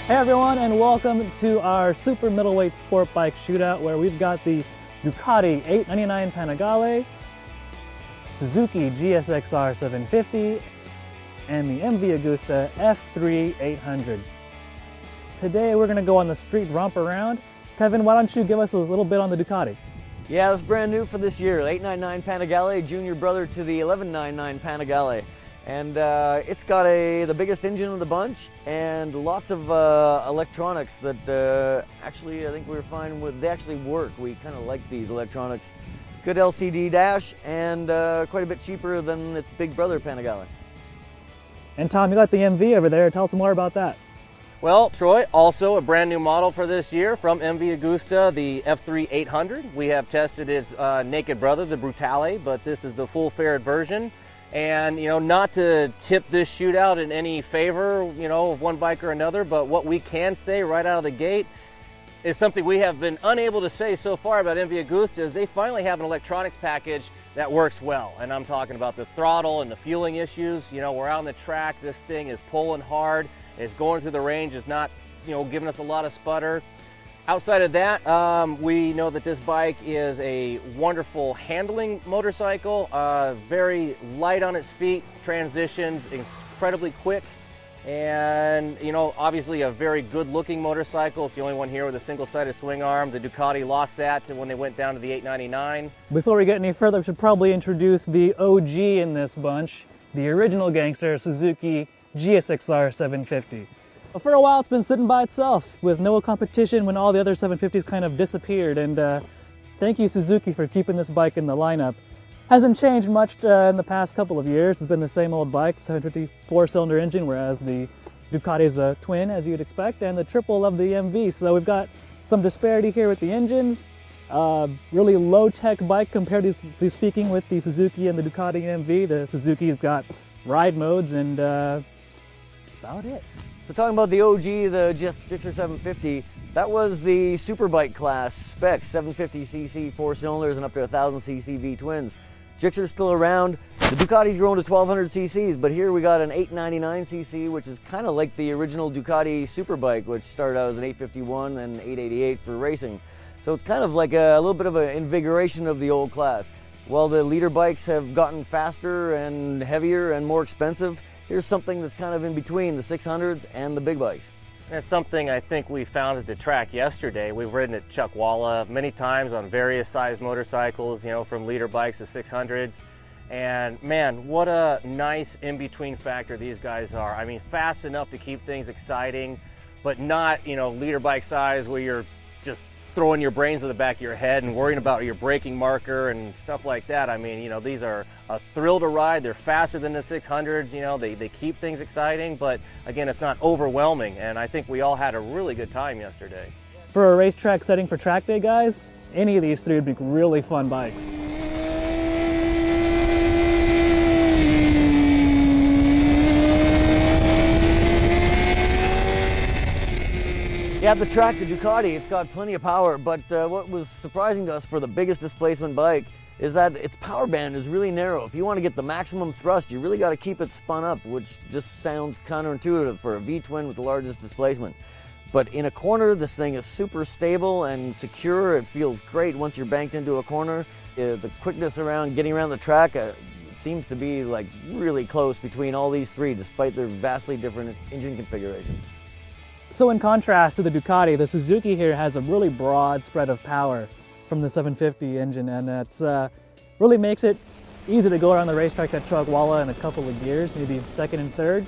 Hey everyone, and welcome to our super middleweight sport bike shootout, where we've got the Ducati 899 Panigale, Suzuki GSXR 750, and the MV Agusta F3 800. Today we're going to go on the street romp around. Kevin, why don't you give us a little bit on the Ducati? Yeah, it's brand new for this year. 899 Panigale, junior brother to the 1199 Panigale. And it's got the biggest engine of the bunch and lots of electronics that actually I think we were fine with. They actually work. We kind of like these electronics. Good LCD dash and quite a bit cheaper than its big brother Panigale. And Tom, you got the MV over there. Tell us more about that. Well, Troy, also a brand new model for this year from MV Agusta, the F3 800. We have tested its naked brother, the Brutale, but this is the full-fared version. And, you know, not to tip this shootout in any favor, you know, of one bike or another, but what we can say right out of the gate is something we have been unable to say so far about MV Agusta is they finally have an electronics package that works well. And I'm talking about the throttle and the fueling issues. You know, we're out on the track, this thing is pulling hard, it's going through the range, it's not, you know, giving us a lot of sputter. Outside of that, we know that this bike is a wonderful handling motorcycle, very light on its feet, transitions incredibly quick, and you know, obviously a very good looking motorcycle. It's the only one here with a single-sided swing arm. The Ducati lost that when they went down to the 899. Before we get any further, we should probably introduce the OG in this bunch, the original gangster Suzuki GSXR 750. For a while it's been sitting by itself with no competition when all the other 750s kind of disappeared, and thank you Suzuki for keeping this bike in the lineup. Hasn't changed much in the past couple of years. It's been the same old bike, 750 4-cylinder engine, whereas the Ducati's a twin as you'd expect, and the triple of the MV. So we've got some disparity here with the engines. Really low-tech bike comparatively speaking with the Suzuki and the Ducati MV. The Suzuki's got ride modes and about it. So talking about the OG, the Gixxer 750, that was the Superbike class spec, 750cc 4 cylinders and up to 1000cc V twins. Gixxer's still around. The Ducati's grown to 1200 cc's, but here we got an 899cc, which is kind of like the original Ducati Superbike, which started out as an 851 and 888 for racing. So it's kind of like a little bit of an invigoration of the old class. While the leader bikes have gotten faster and heavier and more expensive, here's something that's kind of in between the 600s and the big bikes. And it's something I think we found at the track yesterday. We've ridden at Chuckwalla many times on various size motorcycles, you know, from leader bikes to 600s. And man, what a nice in-between factor these guys are. I mean, fast enough to keep things exciting, but not, you know, leader bike size where you're just throwing your brains to the back of your head and worrying about your braking marker and stuff like that. I mean, you know, these are a thrill to ride. They're faster than the 600s, you know, they keep things exciting, but again, it's not overwhelming, and I think we all had a really good time yesterday. For a racetrack setting for track day, guys, any of these three would be really fun bikes. Yeah, the track, the Ducati, it's got plenty of power, but what was surprising to us for the biggest displacement bike is that its power band is really narrow. If you want to get the maximum thrust, you really got to keep it spun up, which just sounds counterintuitive for a V-twin with the largest displacement. But in a corner, this thing is super stable and secure. It feels great once you're banked into a corner. The quickness around getting around the track seems to be like really close between all these three, despite their vastly different engine configurations. So in contrast to the Ducati, the Suzuki here has a really broad spread of power from the 750 engine, and it's really makes it easy to go around the racetrack at Chuckwalla in a couple of gears, maybe second and third.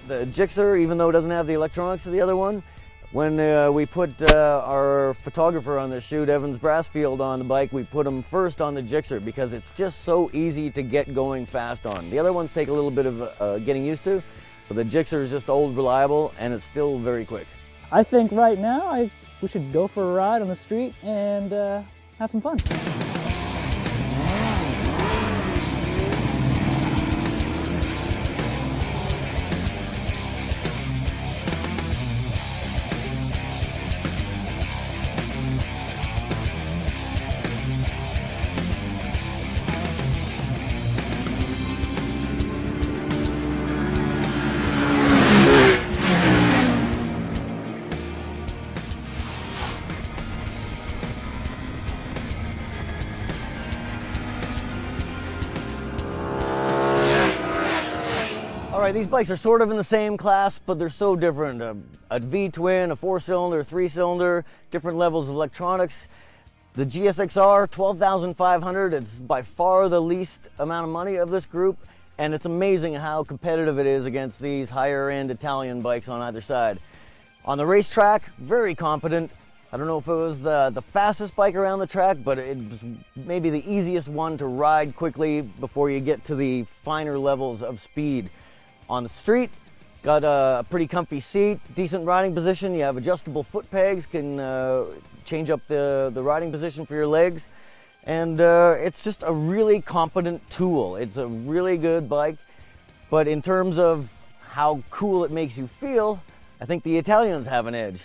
The Gixxer, even though it doesn't have the electronics of the other one, when we put our photographer on the shoot, Evans Brassfield, on the bike, we put him first on the Gixxer because it's just so easy to get going fast on. The other ones take a little bit of getting used to, but the Gixxer is just old, reliable, and it's still very quick. I think right now we should go for a ride on the street and have some fun. right, these bikes are sort of in the same class, but they're so different. A V-twin, a 4-cylinder, 3-cylinder, different levels of electronics. The GSXR 12,500, it's by far the least amount of money of this group, and it's amazing how competitive it is against these higher-end Italian bikes on either side. On the racetrack, very competent. I don't know if it was the fastest bike around the track, but it was maybe the easiest one to ride quickly before you get to the finer levels of speed. On the street, got a pretty comfy seat, decent riding position. You have adjustable foot pegs, can change up the riding position for your legs. And it's just a really competent tool. It's a really good bike, but in terms of how cool it makes you feel, I think the Italians have an edge.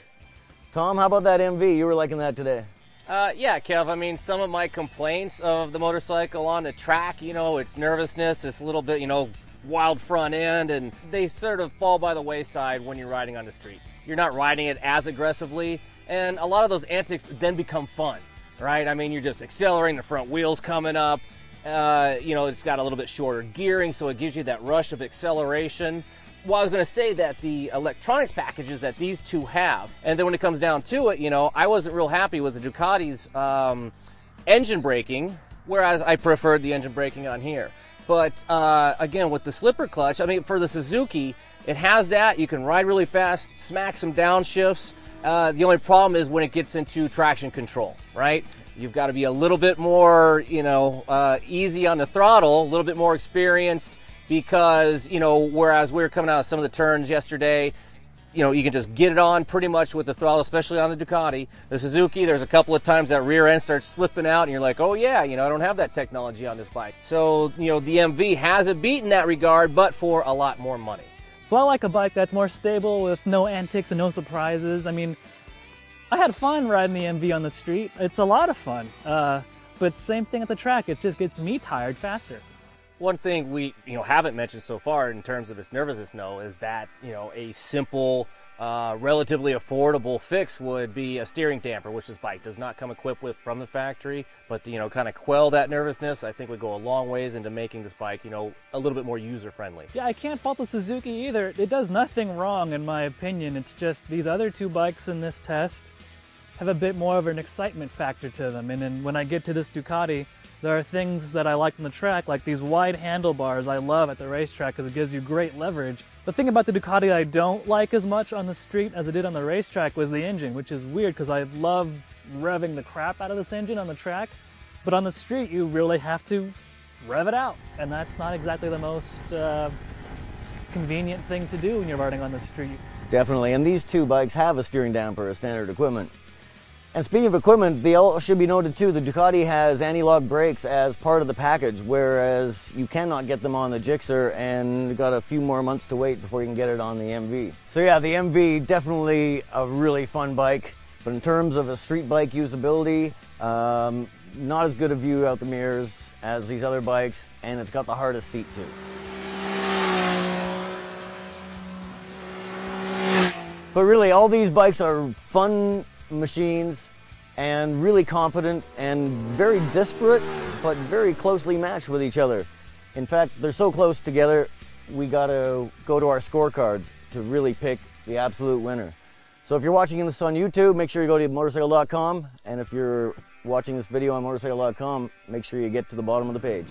Tom, how about that MV? You were liking that today. Yeah, Kev, I mean, some of my complaints of the motorcycle on the track, you know, it's nervousness, it's a little bit, you know, wild front end, and they sort of fall by the wayside when you're riding on the street. You're not riding it as aggressively, and a lot of those antics then become fun, right? I mean, you're just accelerating, the front wheels coming up, you know, it's got a little bit shorter gearing, so it gives you that rush of acceleration. Well, I was going to say that the electronics packages that these two have, and then when it comes down to it, you know, I wasn't real happy with the Ducati's engine braking, whereas I preferred the engine braking on here. But again, with the slipper clutch, I mean, for the Suzuki, it has that. You can ride really fast, smack some downshifts. The only problem is when it gets into traction control, right? You've got to be a little bit more, you know, easy on the throttle, a little bit more experienced, because, you know, whereas we were coming out of some of the turns yesterday, you know, you can just get it on pretty much with the throttle, especially on the Ducati. The Suzuki, there's a couple of times that rear end starts slipping out and you're like, oh yeah, you know, I don't have that technology on this bike. So, you know, the MV has a beat in that regard, but for a lot more money. So I like a bike that's more stable with no antics and no surprises. I mean, I had fun riding the MV on the street. It's a lot of fun. But same thing at the track, it just gets me tired faster. One thing we haven't mentioned so far in terms of its nervousness, though, is that a simple, relatively affordable fix would be a steering damper, which this bike does not come equipped with from the factory. But to kind of quell that nervousness, I think would go a long ways into making this bike a little bit more user friendly. Yeah, I can't fault the Suzuki either. It does nothing wrong in my opinion. It's just these other two bikes in this test have a bit more of an excitement factor to them. And then when I get to this Ducati, there are things that I like on the track, like these wide handlebars I love at the racetrack because it gives you great leverage. The thing about the Ducati I don't like as much on the street as I did on the racetrack was the engine, which is weird because I love revving the crap out of this engine on the track. But on the street, you really have to rev it out. And that's not exactly the most convenient thing to do when you're riding on the street. Definitely, and these two bikes have a steering damper as standard equipment. And speaking of equipment, they all should be noted too, the Ducati has anti-lock brakes as part of the package, whereas you cannot get them on the Gixxer, and got a few more months to wait before you can get it on the MV. So yeah, the MV, definitely a really fun bike, but in terms of a street bike usability, not as good a view out the mirrors as these other bikes, and it's got the hardest seat too. But really, all these bikes are fun machines and really competent and very disparate, but very closely matched with each other. In fact, they're so close together, we gotta go to our scorecards to really pick the absolute winner. So if you're watching this on YouTube, make sure you go to motorcycle.com, and if you're watching this video on motorcycle.com, make sure you get to the bottom of the page.